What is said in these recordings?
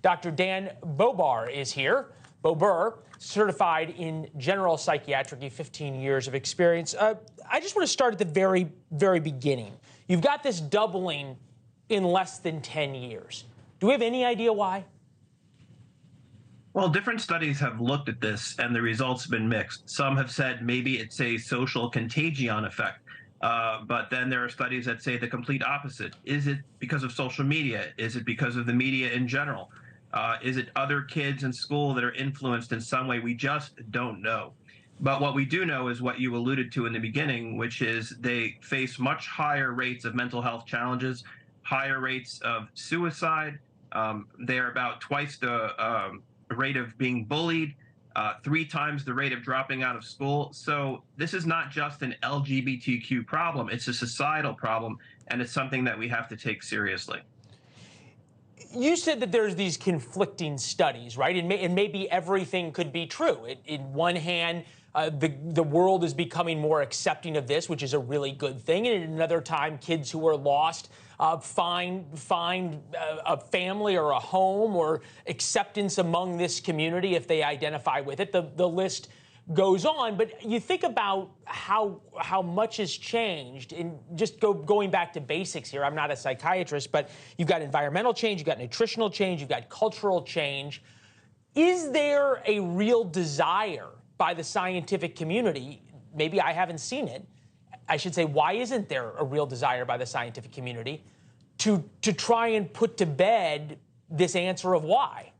Dr. Dan Bobar is here. Bober, certified in general psychiatry, 15 years of experience. I just want to start at the very, very beginning. You've got this doubling in less than 10 years. Do we have any idea why? Well, different studies have looked at this, and the results have been mixed. Some have said maybe it's a social contagion effect, but then there are studies that say the complete opposite. Is it because of social media? Is it because of the media in general? Is it other kids in school that are influenced in some way? We just don't know. But what we do know is what you alluded to in the beginning, which is they face much higher rates of mental health challenges, higher rates of suicide. They're about twice the rate of being bullied, 3 times the rate of dropping out of school. So this is not just an LGBTQ problem, it's a societal problem, and it's something that we have to take seriously. You said that there's these conflicting studies, right? And maybe everything could be true. In one hand, the world is becoming more accepting of this, which is a really good thing. And at another time, kids who are lost find a family or a home or acceptance among this community if they identify with it. The list goes on, but you think about how much has changed. And just going back to basics here, I'm not a psychiatrist, but you've got environmental change, you've got nutritional change, you've got cultural change. Is there a real desire by the scientific community? Maybe I haven't seen it. I should say, why isn't there a real desire by the scientific community to try and put to bed this answer of why?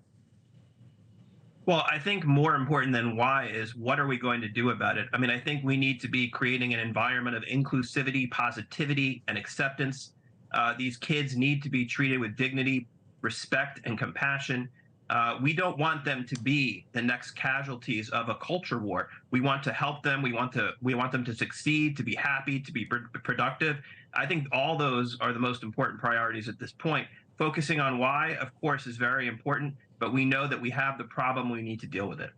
Well, I think more important than why is what are we going to do about it? I mean, I think we need to be creating an environment of inclusivity, positivity, and acceptance. These kids need to be treated with dignity, respect, and compassion. We don't want them to be the next casualties of a culture war. We want to help them. We want them to succeed, to be happy, to be productive. I think all those are the most important priorities at this point. Focusing on why, of course, is very important, but we know that we have the problem. We need to deal with it.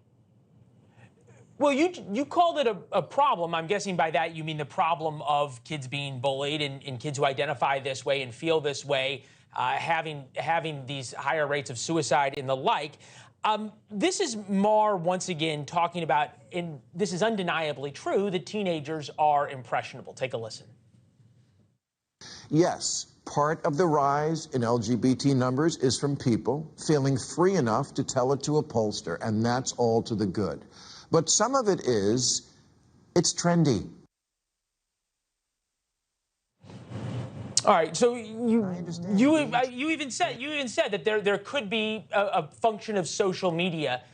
Well, you called it a problem. I'm guessing by that you mean the problem of kids being bullied and kids who identify this way and feel this way, having these higher rates of suicide and the like. This is Mar once again talking about, and this is undeniably true, that teenagers are impressionable. Take a listen. Yes, part of the rise in LGBT numbers is from people feeling free enough to tell it to a pollster, and that's all to the good. But some of it is, it's trendy. All right, so you even said that there could be a function of social media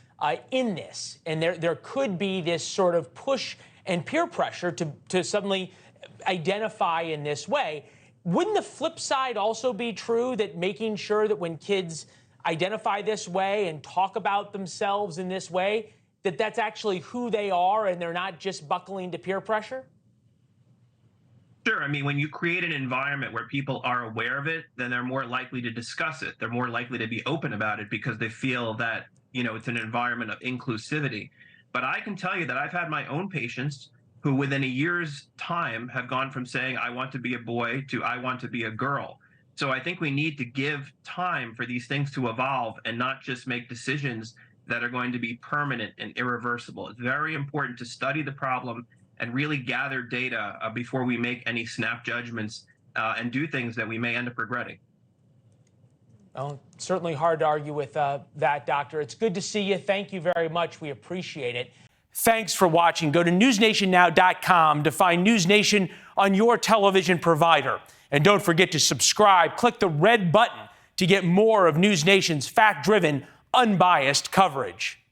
in this, and there could be this sort of push and peer pressure to suddenly identify in this way. Wouldn't the flip side also be true, that making sure that when kids identify this way and talk about themselves in this way, that that's actually who they are and they're not just buckling to peer pressure? Sure. I mean, when you create an environment where people are aware of it, then they're more likely to discuss it. They're more likely to be open about it because they feel that, it's an environment of inclusivity. But I can tell you that I've had my own patients who within a year's time have gone from saying, I want to be a boy to I want to be a girl. So I think we need to give time for these things to evolve and not just make decisions that are going to be permanent and irreversible. It's very important to study the problem and really gather data before we make any snap judgments and do things that we may end up regretting. Well, certainly hard to argue with that, Doctor. It's good to see you. Thank you very much. We appreciate it. Thanks for watching. Go to newsnationnow.com to find NewsNation on your television provider. And don't forget to subscribe. Click the red button to get more of NewsNation's fact-driven, unbiased coverage.